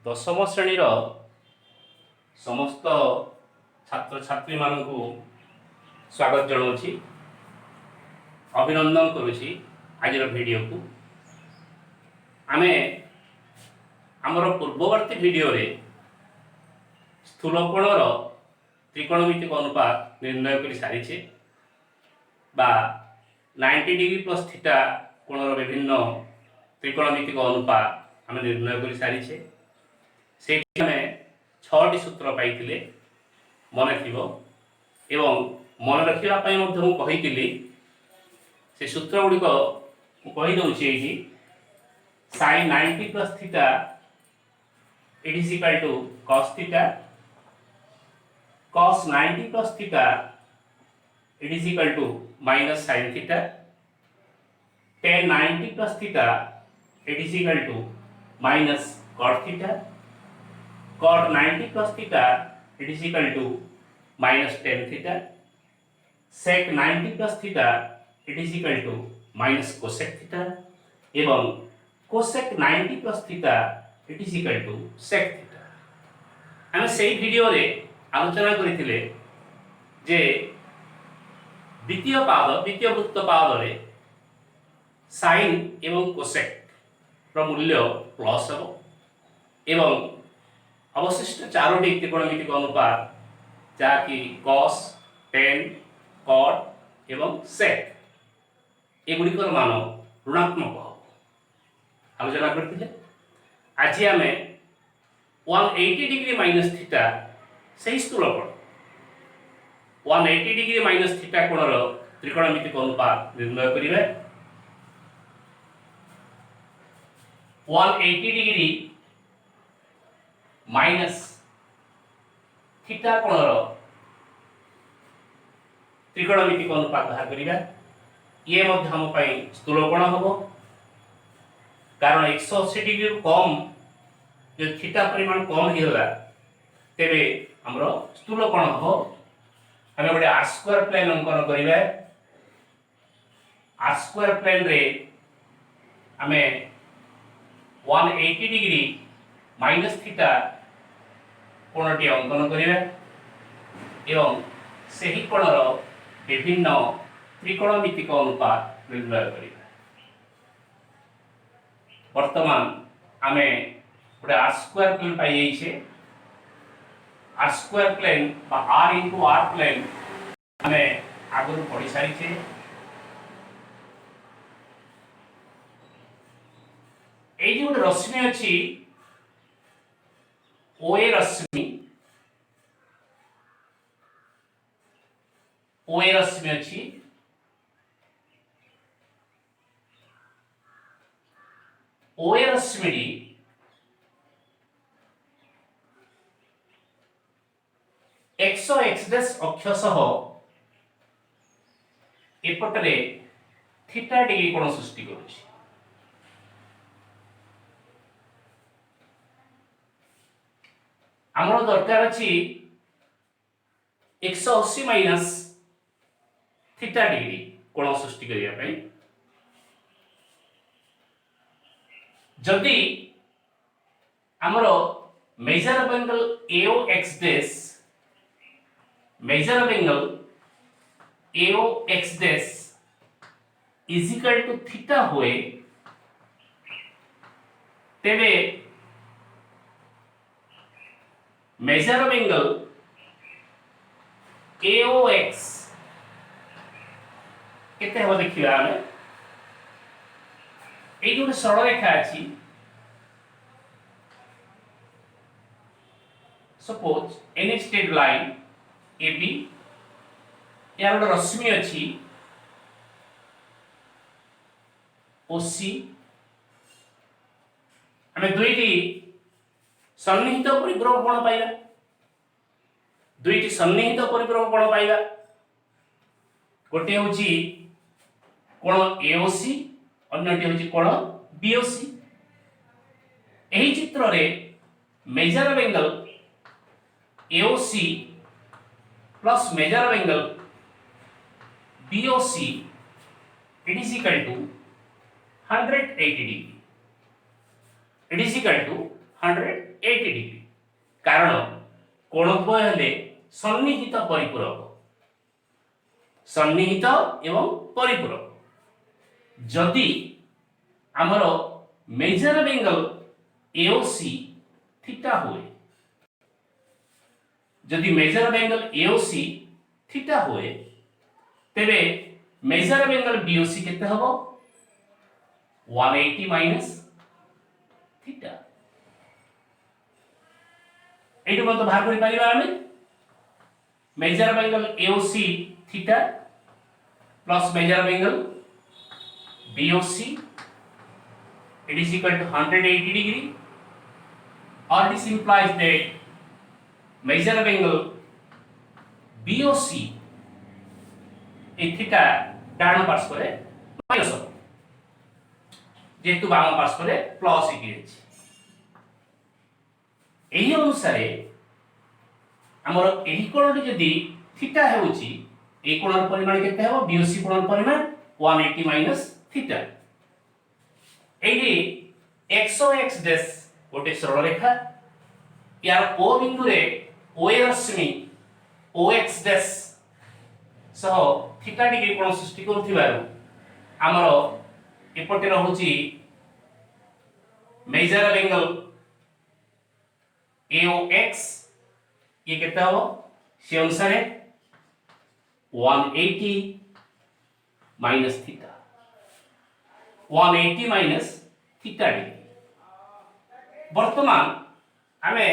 ଦଶମ ଶ୍ରେଣୀର ସମସ୍ତ ଛାତ୍ରଛାତ୍ରୀମାନଙ୍କୁ ସ୍ୱାଗତ ଜଣାଉଛି, ଅଭିନନ୍ଦନ କରୁଛି। ଆଜିର ଭିଡ଼ିଓକୁ ଆମେ ଆମର ପୂର୍ବବର୍ତ୍ତୀ ଭିଡ଼ିଓରେ ସ୍ଥୂଳକୋଣର ତ୍ରିକୋଣମିତିକ ଅନୁପାତ ନିର୍ଣ୍ଣୟ କରି ସାରିଛେ ବା 90 डिग्री प्लस थीटा कोणर विभिन्न त्रिकोणमितिक अनुपात आम निर्णय कर सारी से छटी सूत्र पाई मन थी मन रखापी मुझे से सूत्र गुड़िक कहीदे sin 90 plus theta it is equal to cos theta, cos 90 plus theta it is equal to minus sin theta, tan 90 plus theta it is equal to minus cot theta, cot 90 plus theta it is equal to minus tan theta, sec 90 plus theta it is equal to minus cosec theta एवं cosec 90 plus theta it is equal to sec theta. आम से video रे आलोचना करथिले जे द्वितीय वृत्त पाद रे साइन एवं कोसेक रो मूल्य प्लस हो एवं अवशिष्ट चारोटी त्रिकोणमितिक अनुपात जहाँकि cos, tan, cot एवं sec एगुड़िकर मान ऋणात्मक हो आलोचना करते। आज आम 180 डिग्री माइनस थीटा से स्थूलकोण 180 डिग्री माइनस थीटा कोणर त्रिकोणमितिक अनुपात निर्णय करिवे। 180 डिग्री माइनस थीटा कोणर त्रिकोणमितिक अनुपात बाहर करिवे। ये मध्य हम पई स्थूलकोण हबो कारण 180 डिग्री कम जो थीटा परिमाण कम ही होला तेबे हमरो स्थूलकोण हबो। हमें गोटे आर स्क्वायर प्लेन अंकन करिवे। आर स्क्वायर प्लेन रे हमें 180 डिग्री माइनस थीटा कोणटी अंकन करिवे एवं सही कोणर विभिन्न त्रिकोणमितिक अनुपात निर्णय करिवे। वर्तमान आमे गोटे आर स्क्वायर प्लेन पाई जाइछे। आर स्क्वायर प्लेन बा आर इंटू आर प्लेन हमें आगुरी पढ़ी सारी थे। ये जो रश्मि अच्छी ओए रश्मि अच्छी ओए रश्मि एक्स एक्स अक्ष सह एपटरे थीटा डिग्री कोण सृष्टि करुछि। आमर दरकार अछि 180 माइनस थीटा डिग्री कोण सृष्टि करिया पई। जदि आमर measure of angle AOX dash measure of angle AOX dash is equal to theta हुए तेबे measure of angle AOX केते हो देखिबा आमे एई जो सरल रेखा अछि suppose any straight line AB यार गोटे रश्मि अच्छी OC आम दुईटी सन्निहित परिपूरक कोण पाइबा। दुईटी सन्निहित परिपूरक कोण पाइबा। गोटे होची कोण AOC अन्यटी होची कोण BOC। एही चित्र रे measure of angle AOC plus measure of angle BOC it is equal to 180 degree. It is equal to 180 80 degree कारण कोणद्वय हेले सन्निहित परिपूरक सन्निहित एवं परिपूरक जदि आमर मेजर एंगल एओसी थीटा हुए जदि मेजर एंगल एओसी थीटा हुए तेबे मेजर एंगल बीओसी केते हबो 180 माइनस थीटा एटु मत बाहर करि परिबा आमे major angle AOC theta plus major angle BOC it is equal to 180 degree or this implies that measure of angle BOC ए थीटा डान पार्श्व रे माइनस हो जेतु बाम पार्श्व रे प्लस हे अछि एही अनुसार हमर एही कोण जदि थीटा हेउची ए कोणर परिमाण केते हेबो BOC कोणर परिमाण 180 माइनस थीटा एही x डैश गोटे सरल रेखा यार O बिंदु रे OA रश्मि OX डैश सह थीटा डिग्री कोण सृष्टि करथिबारु हमर एपटे रहउची मेजर एंगल AOX ये केते हो से अनुसार 180 minus theta 180 minus theta degree वर्तमान आमे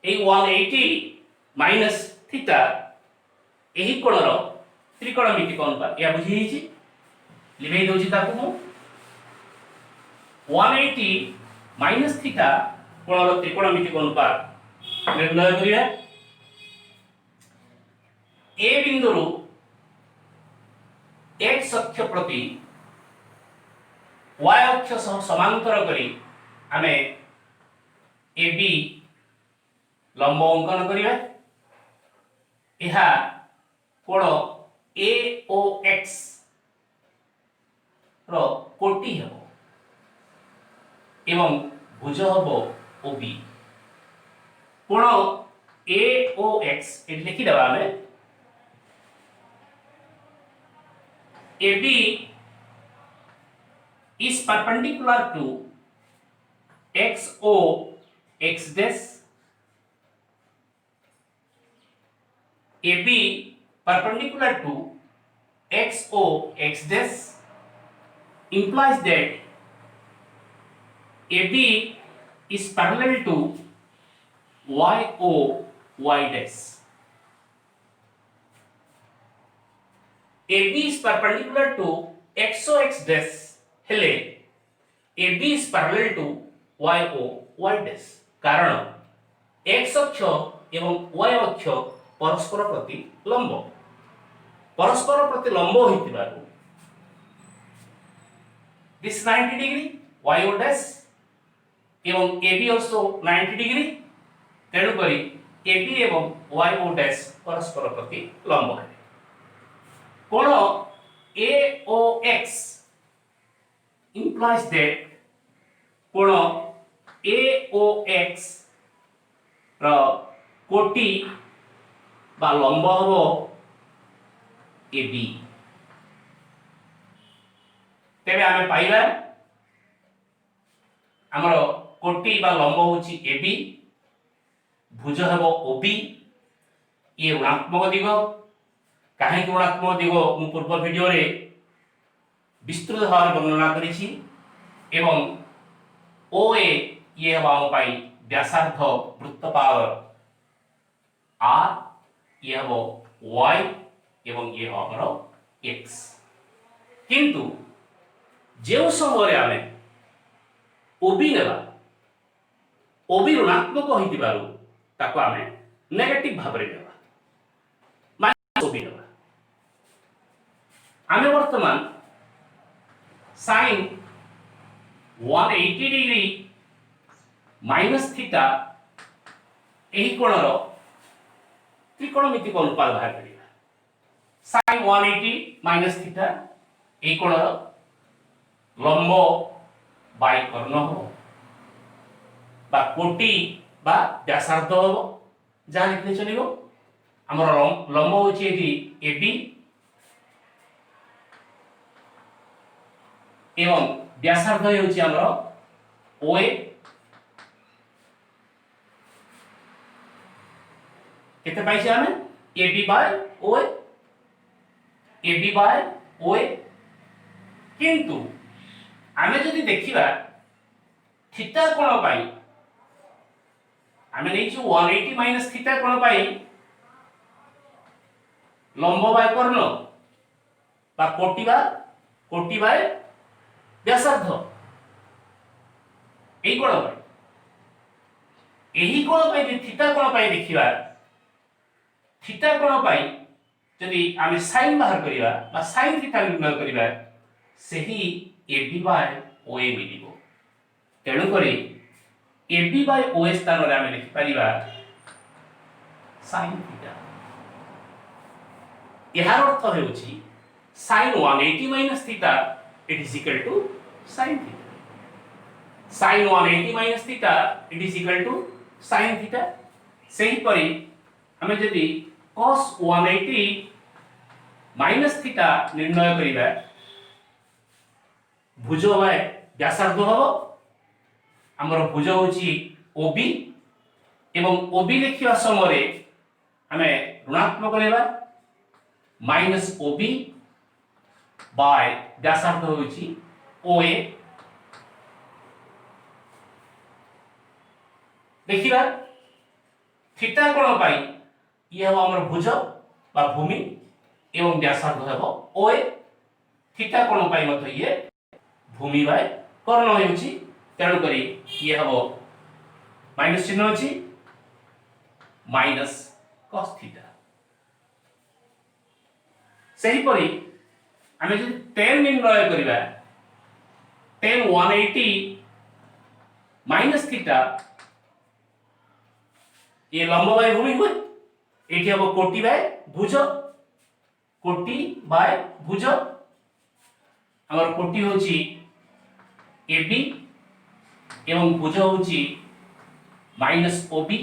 ए 180 माइनस थीटा एही कोणर त्रिकोणमितिक अनुपात या बुझी हिची लिखै दोची ताकू मु 180 माइनस थीटा कोणर त्रिकोणमितिक अनुपात निर्णय करिया ए बिंदुरु x अक्ष प्रति y अक्ष सह समांतर करी आमे AB लंब अंकन करिया एहा कोण AOX रो कोटि हेबो एवं भुज हेबो OB कोण AOX ए लिखि देबा आमे AB is perpendicular to XO X dash AB perpendicular to XO X dash implies that AB is parallel to YO Y dash AB is perpendicular to XO X dash हेले AB is parallel to YO Y dash कारण x अक्ष एवं y अक्ष परस्पर प्रति लंब होइतिबारु this 90 degree YO dash एवं AB also 90 degree तेणु करी AB एवं YO dash परस्पर प्रति लंब है कोण AOX implies that कोण AOX र कोटि बा लंब हबो AB तेबे आमे पाइबा हमर कोटि बा लंब होची AB भुज हबो OB ये ऋणात्मक दिग काहे ऋणात्मक दिग मु पूर्व वीडियो रे विस्तृत भाव वर्णना करिछि एवं OA ये हबो पाई व्यासार्ध वृत्तपाद R ये हबो Y एवं ये हबो X किंतु जेउ समय आमे OB नेबा OB ऋणात्मक होइतिबारु ताको आमे नेगेटिव भाव रे नेबा माइनस OB नेबा आमे वर्तमान sin 180 डिग्री माइनस थीटा एही कोणर त्रिकोणमितिक अनुपात बाहर करिया sin 180 माइनस थीटा एही कोणर लंब बाय कर्ण हो বা কোটি বা ব্যাসার্ধ হব যা লিখলে চলিব। আমার লম্ব হচ্ছে এটি এবি এবং ব্যাসার্ধ হচ্ছে আমরা ওএ। কেতে পাইছি আমি AB by OA, AB by OA. কিন্তু আমি যদি দেখিবা থিটা কোণ পাই আমি নেইছি 180 মাইনাস থিটা কোণ পাই লম্ব বাই কর্ণ বা কোটি বাই ব্যাসার্ধ এই কোণ পাই। ଏହି কোণ পাই যদি থিটা কোণ পাই ଦେଖିବା থিটা কোণ পাই যদি আমি সাইন বাହାର করিবা বা সাইন থিটা নির্ণয় করিবা ସେହି এবি বাই ওএ মিলিব। তেଣু করে এবি বাই ওএ স্থাନରେ আমি লিখি পারিবা সাইন থিটা। এর অর্থ ହେଉଛି sin 180 minus theta it is equal to sin theta, sin 180 minus theta it is equal to sin theta। ସେହି ପରି ଆମେ ଯଦି cos 180 minus theta ନିର୍ଣ୍ଣୟ କରିବା ভুজ বাই ব্যাসার্ধ হব। ଆମର ভুজ ହେଉଛି OB এবং OB লেখিবা সমୟରେ ଆମେ ଋଣାତ୍ମକ ନେବା মাইনাস OB বাই ব্যাসার্ধ হচ্ছে OA। দেখিবা থিটা কোণ পাই ইয়ে হব আমার ভুজ বা ভূমি এবং ব্যাসার্ধ হব OA। থিটা কোণ পাই মতো ইয়ে ভূমি বাই কর্ণ ହେଉଛି। তেণু করে ইয়ে হব মাইনাস চিহ্ন ଅଛି মাইনাস cos থিটা। ସେହିପରି ଆମେ ଯଦି tan ନିର୍ଣ୍ଣୟ କରିବା tan 180 মাইনাস থিটা ये লম্ব বাই ভূমি হয় এটি হবে কোটি বাই ভুজ, কোটি বাই ভুজ। আমার কোটি হচ্ছে এবি এবং ভুজ হচ্ছে মাইনাস ওবি।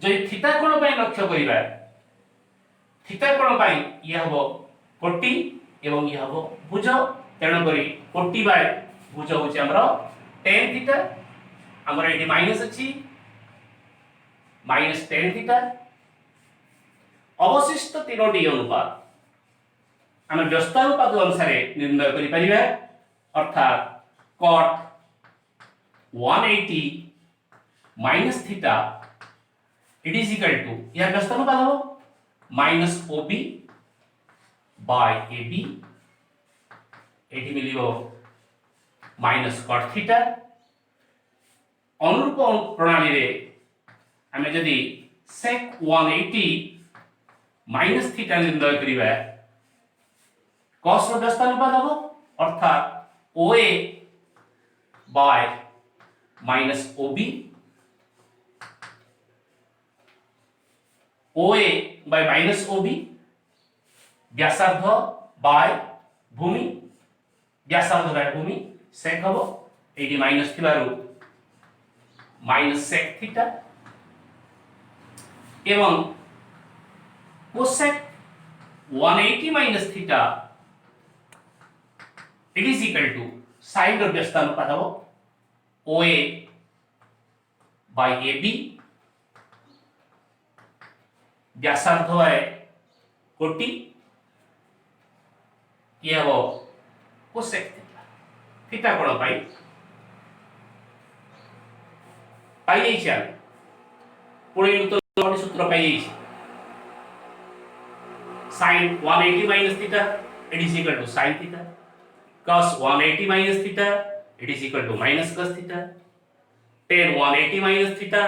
যদি থিটা কোণ পাই লক্ষ্য করিবা থিটা কোণ পাই ইয়ে হব কোটি এবং ইয়ে হব ভুজ। তেণু করে কোটি বাই ভুজ হচ্ছে আমরা tan থিটা। আমরা এটি মাইনাস আছে মাইনাস tan থিটা। অবশিষ্ট তিনোটি অনুপাত আমি ব্যস্তানুপাত অনুসারে নির্ণয় করি পারিবা। অর্থাৎ cot 180 minus theta it is equal to ইয়ার ব্যস্তানুপাত হবে মাইনাস OB বাই AB। এটি মিলিব মাইনাস cot থিটা। অনুরূপ প্রণালীরে আমি যদি sec 180 মাইনাস থিটা নির্ণয় করিবা cos র ব্যস্তানুপাত হবে অর্থাৎ OA by minus OB, OA by minus OB। ব্যাসার্ধ বাই ভূমি, ব্যাসার্ধ বাই ভূমি sec হব এইটি মাইনাস থিবারু মাইনাস sec থিটা এবং cosec 180 minus theta it is equal to sin র ব্যস্তানুপাত হব OA বাই AB। ব্যাসার্ধ বাই কোটি ইয়ে হব cosec থিটা। থিটা কোণ পাই যাইছি আমি পরিণত সূত্র পাই যাইছি sin 180 minus theta it is equal to sin theta, cos 180 minus theta it is equal to minus cos theta, tan 180 minus theta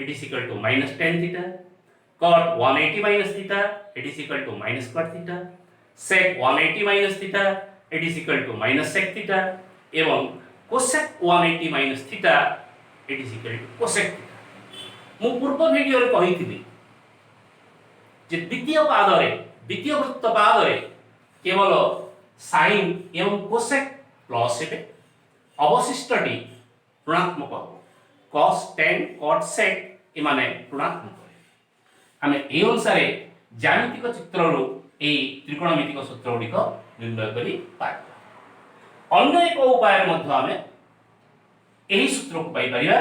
it is equal to minus tan theta, cot 180 minus theta it is equal to minus cot theta, sec 180 minus theta it is equal to minus sec theta এবং cosec 180 minus theta it is equal to cosec theta। ମୁଁ ପୂର୍ବ ଭିଡିଓରେ କହିଥିଲି ଯେ ଦ୍ୱିତୀୟ ବୃତ୍ତ ପାଦରେ କେବଳ sin ଏବଂ cosec ପ୍ଲସ୍ ହେବେ अवशिष्टटी ऋणात्मक हम cos tan cot sec एमाने ऋणात्मक आमे ए अनुसार ज्यामितिक चित्रରୁ এই ত্রিকোণমিতিক সূত্র গুড়িক নির্ণয় করি পাইবা। अन्य एक उपाय मध्य आमे एही सूत्र को पाई परिबा।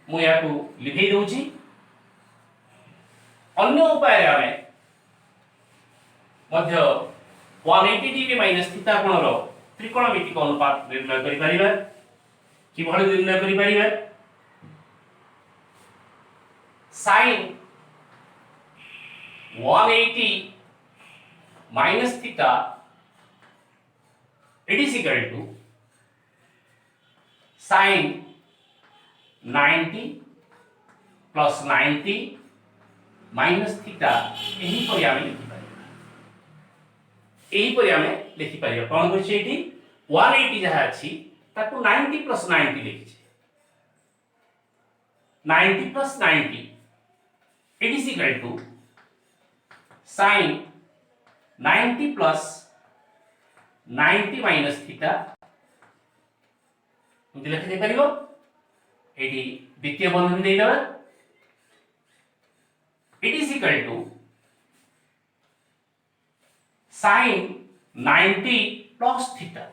मु याकू लिखै दउची। अन्य उपाय आमे मध्य 180 डिग्री माइनस थीटा कोणर त्रिकोणमितिक अनुपात निर्णय करि परिबा। कि भଳି निर्णय करि परिबा sin 180 minus theta it is equal to sin 90 plus 90 minus theta एही परि आमे लिखि परिबा। एही परि आमे लिखि परिबा कोन होछि एठी 180 जहा अछि ताकू 90 plus 90 लिखि छै 90 plus 90 it is equal to sin 90 plus 90 minus theta मुझे लिखि दे परिबो। एटी द्वितीय बंधन दे देबा it is equal to sin 90 plus theta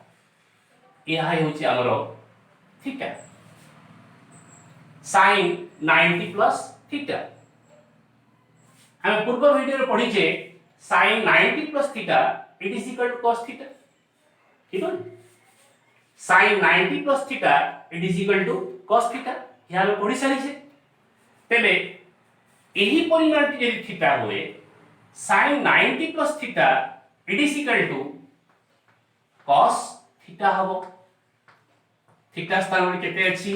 यह होछि हमरो थीटा sin 90 plus theta हम पूर्व वीडियो रे पढी जे sin 90 plus theta it is equal to cos theta ठीक है sin 90 plus theta it is equal to cos theta यहाँ हम पढी सारी छे। तेबे एही परिमाण टी यदि थीटा होए sin 90 plus theta it is equal to cos theta हबो। थीटा स्थान रे केते अछि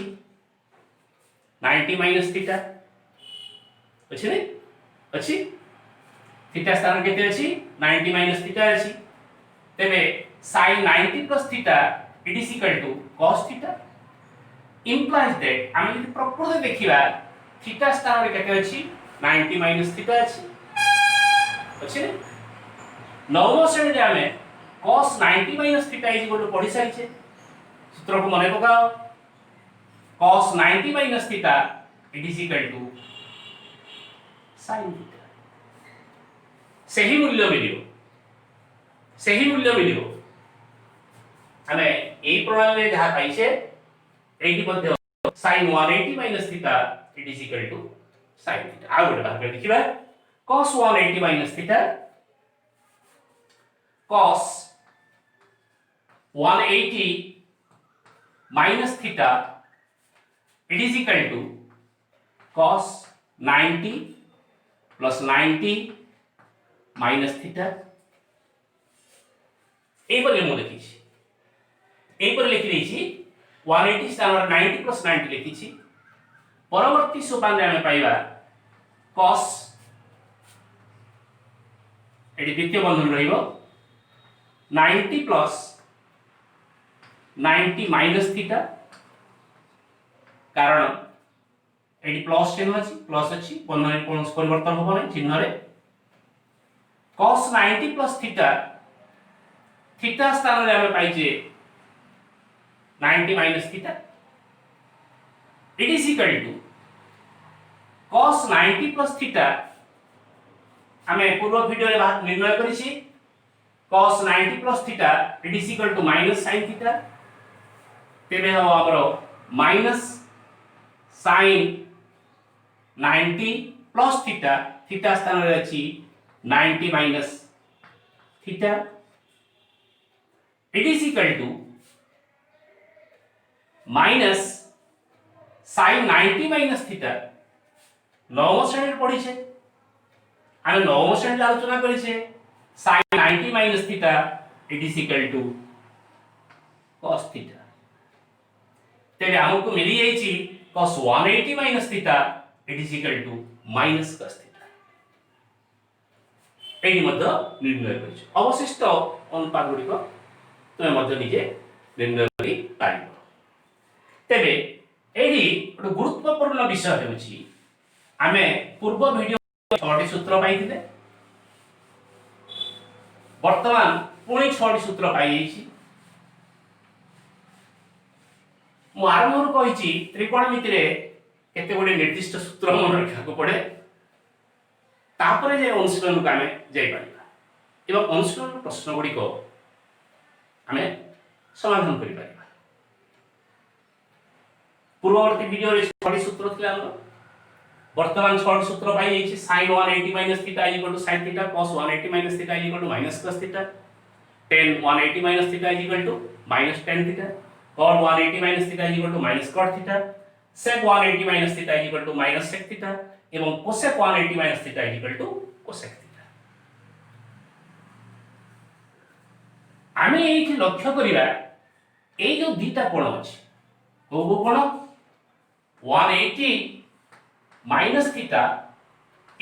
90 minus theta अछि ने अछि थीटा स्थान केते अछि 90 minus theta अछि। तेबे sin 90 plus theta it is equal to cos theta implies that हम यदि प्रकृति देखिबा थीटा स्थान रे केते अछि 90 minus theta अछि अछि ने नवम श्रेणी रे हमें cos 90 minus theta is equal to पढी सारी छे। सूत्र को मने पकाओ cos 90 minus theta it is equal to sin theta सही मूल्य मिलियो हमें ए प्रणाली रे जहा पाइछे eighty Madhya sin 180 minus theta it is equal to sin theta। आ गोटे भाग देखिबा cos 180 minus theta cos 180 minus theta it is equal to cos 90 plus 90 minus theta ए पर मु लिखि छी ए पर लिखि दै छी 180 स्थान 90 plus 90 लिखि छी। परवर्ती सोपान रे हम पाइबा cos एडी द्वितीय बंधन रहिबो 90 plus 90 minus theta कारण एडी प्लस चिन्ह अछि बंधन कोन परिवर्तन होबो नै चिन्ह रे cos 90 plus theta थीटा स्थान रे हम पाइजे 90 minus theta it is equal to cos 90 plus theta हमें पूर्व वीडियो रे बात निर्णय करि छी cos 90 plus theta it is equal to minus sin theta तेबे हो हमरो minus sin 90 plus theta theta स्थान रे अछि 90 minus theta it is equal to minus sin 90 minus theta नवम श्रेणी रे पढी छे हम नवम श्रेणी आलोचना करि छे sin 90 minus theta it is equal to cos theta तेबे हमको मिली जाई छी cos 180 minus theta it is equal to minus cos theta एही मध्य निर्णय करि छी। अवशिष्ट अनुपात गुडी को तुमे मध्य निजे निर्णय करि पाइबो। तेबे एही एक गुरुत्वपूर्ण विषय हेउची आमे पूर्व वीडियो 6 सूत्र पाइथिले वर्तमान पुणी 6 सूत्र पाई जाइछि ମୁଁ ଆରମ୍ଭରୁ କହିଛି ତ୍ରିକୋଣମିତିରେ କେତେ ଗୁଡ଼ିଏ ନିର୍ଦ୍ଦିଷ୍ଟ ସୂତ୍ର ମନେ ରଖିବାକୁ ପଡ଼େ, ତାପରେ ଯେ ଅନୁଶୀଳନକୁ ଆମେ ଯାଇପାରିବା ଏବଂ ଅନୁଶୀଳନର ପ୍ରଶ୍ନ ଗୁଡ଼ିକ ଆମେ ସମାଧାନ କରିପାରିବା। ପୂର୍ବବର୍ତ୍ତୀ ଭିଡ଼ିଓରେ 6ଟି ସୂତ୍ର ଥିଲା ଆମର, ବର୍ତ୍ତମାନ 6ଟି ସୂତ୍ର ପାଇଯାଇଛି। sin 180 minus theta is equal to sin theta, cos 180 minus theta is equal to minus cos theta, tan 180 minus theta is equal to minus tan theta, cot 180 minus theta is equal to minus cot theta, sec 180 minus theta is equal to minus sec theta এবং cosec 180 minus theta is equal to cosec theta। আমি এইটি লক্ষ্য করিবা এই যে দুইটা কোণ আছে, কোন কোণ 180 মাইনাস থিটা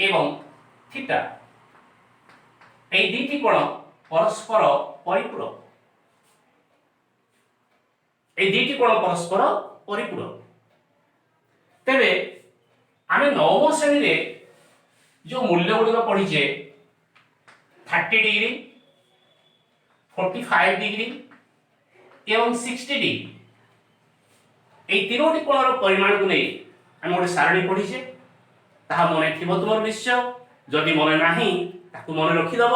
এবং থিটা, এই দুইটি কোণ পরস্পর পরিপূরক। এই দুইটি কোণ পরস্পর পরিপূরক। তেবে আমি নবম শ্রেণীরে যে মূল্যগুলো পড়িছে 30 ডিগ্রি, 45 ডিগ্রি এবং 60 ডিগ্রি, এই তিনোটি কোণর পরিমাণକୁ নেই আমি গোটে সারণী পড়িছে। তাহা মনে থিব তোমার নিশ্চয়, যদি মনে নাহি তাকে মনে রখিদেব,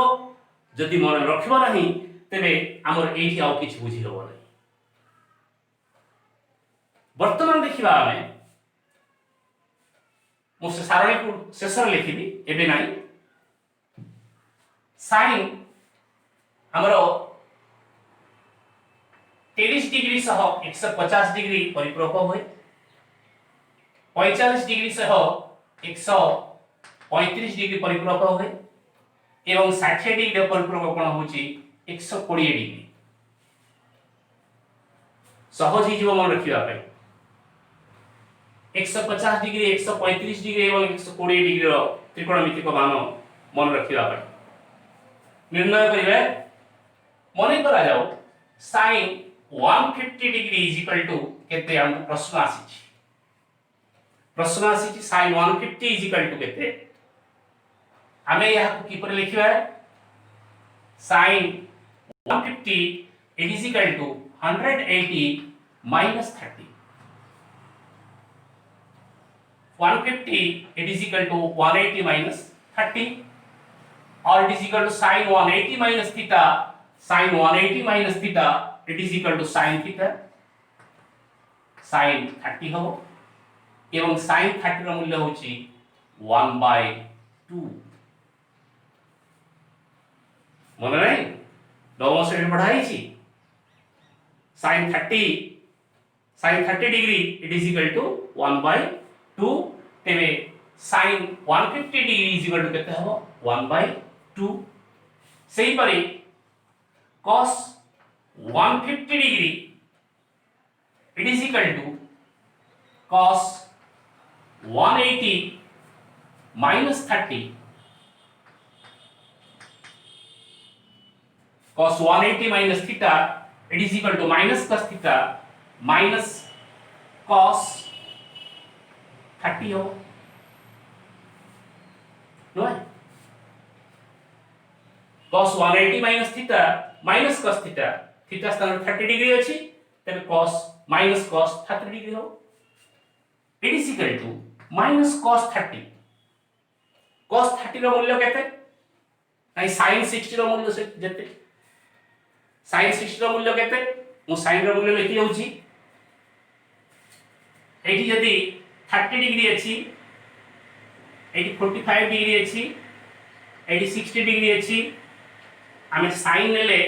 যদি মনে রখিব নাহি তেবে আমার এইটি আউ কিছু বুঝি হব না। বর্তমান দেখিবা আমি ମୁଁ ସେ ସାରଣୀକୁ ଶେଷରେ ଲେଖିବି, ଏବେ ନାହିଁ। ସାଇନ୍ ଆମର 30 ডিগ্রি সহ 150 ডিগ্রি পরিপূরক হয়, 45 ডিগ্রি সহ 135 ডিগ্রি পরিপূরক হয় এবং 60 ডিগ্রি পরিপূরক কোণ হচ্ছে 120 ডিগ্রি। সহজ হয়ে মনে রাখিবা পাই 150 ডিগ্রি, 135 ডিগ্রি এবং 120 ডিগ্রির ত্রিকোণমিতিক মান মনে রাখিবা পাই নির্ণয় করিবে। মনে করা যাও sin 150 degree is equal to কেতে আমাকে প্রশ্ন আসিছি, প্রশ্ন আসিছি sin 150 ইজ ইকুয়াল টু কেতে। আমি ইয়াকু কিপরি লিখিবা, sin 150 it is equal to 180 minus 30, 150 it is equal to 180 minus 30, or it is equal to sin 180 minus theta, sin 180 minus theta it is equal to sin theta, sin 30 হবো এবং sin 30 এর মূল্য হচ্ছে 1/2। মনে নাই নবম শ্রেণীতে পড়াইছি sin 30 degree it is equal to 1/2, তেবে sin 150 degree is equal to কেতে হবো 1/2। সেই পরে cos 150 degree it is equal to cos 180 minus 30, cos 180 minus theta it is equal to minus cos theta minus cos 30 हो नय। cos 180 minus theta minus cos theta, theta स्थान 30 degree अछि तबे cos minus cos 30 degree हो। it is equal to minus cos 30, cos 30 रो मूल्य केते नाही sin 60 रो मूल्य से जेते, sin 60 रो मूल्य केते मु sin रो मूल्य लिखि जाउची। एठी यदि 30 डिग्री अछि, एठी 45 डिग्री अछि, एठी 60 डिग्री अछि, आमे sin नेले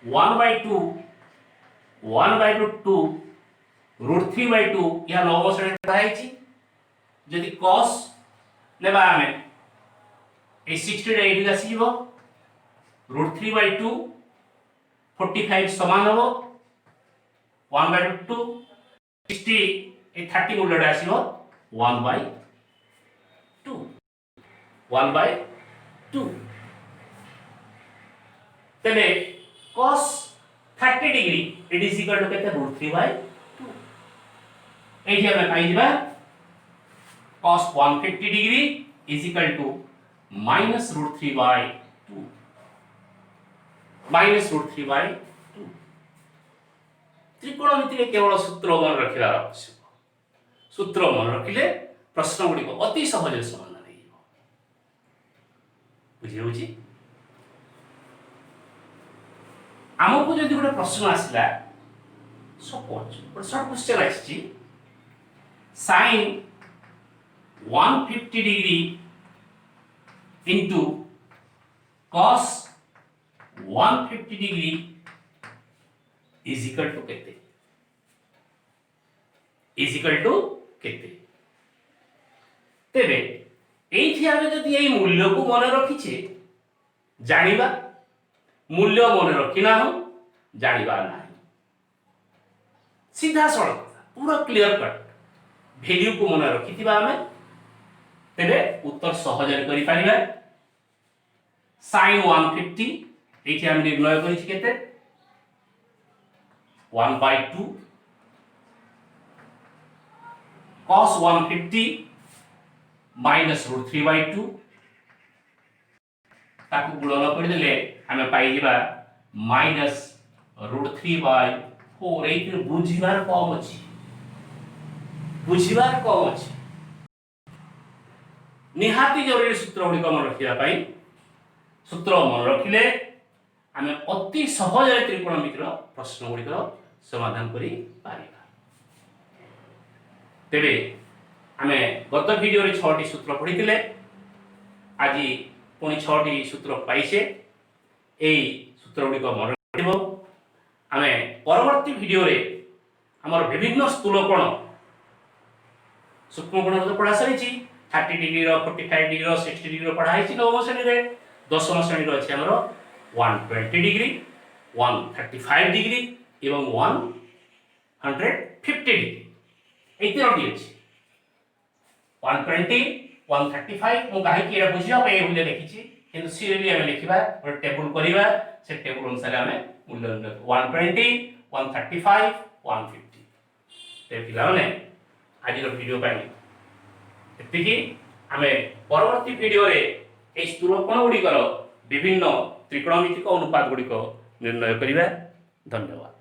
1/2 2 √3/2 या नवम श्रेणी पढ़ाइछि। यदि cos नेबा आमे ए 60 रे एठी आसीबो √3/2, 45 समान हबो 1/2, 60 ए 30 मूल्यटा आसीबो 1/2। तबे cos 30 degree it is equal to केते √3/2। एठी हम पाई जिबा cos 150 degree is equal to minus √3/2, minus √3/2। त्रिकोणमिति केवल सूत्र मन रखिबार आवश्यक। सूत्र मन रखिले प्रश्न गुड़िक अति सहज समाधान हो। बुझी होची आमको जदि गोटे प्रश्न आसला सपोज गोटे शॉर्ट क्वेश्चन आछि sin 150 degree into cos 150 degree is equal to केते तेबे एठी आमे जदि एई मूल्य को मन रखिछे जानिबा मूल्य मन रखिना हो जानिबा नाही सीधा सड़क पूरा क्लियर कट वैल्यू को मन रखिथिबा आमे तेबे उत्तर सहज करि पारिबा sin 150 एठी हम निर्णय करिछि केते 1/2 cos 150 minus root 3/2 ताकू गुणन कर देले हमें पाई जिबा minus root 3/4 एठी बुझिबार कम अछि निहाती जरूरी सूत्र गुडी मन रखिया पाई सूत्र मन रखिले आमे अति सहज त्रिकोणमितिर प्रश्न गुडी समाधान करि पारिबा। तेबे आमे गत वीडियो रे 6टी सूत्र पढिथिले आज पुणी 6टी सूत्र पाइसे एई सूत्र गुडी मन रखिबो। आमे परवर्ती वीडियो रे हमर विभिन्न स्थूल कोण सूक्ष्म कोण तो पढ़ा सरिछि 30 डिग्री रो 45 डिग्री रो 60 डिग्री रो पढ़ा हिछि नवम श्रेणी रे। दशम श्रेणी रो अछि हमरो 120 डिग्री 135 डिग्री एवं 150 डिग्री ए तीनोटी अछि 120 135 मु काहे कि एरा बुझिया पे बुझे लिखिछि किंतु सीरियली हम लिखिबा और टेबल करिबा से टेबल अनुसार हमें मूल्य 120 135 150 ते पिला ने आज रो वीडियो पाई एतिकी हमें परवर्ती वीडियो रे ए स्थूल कोण गुडी विभिन्न त्रिकोणमितिक अनुपात गुडी निर्णय करिबा। धन्यवाद।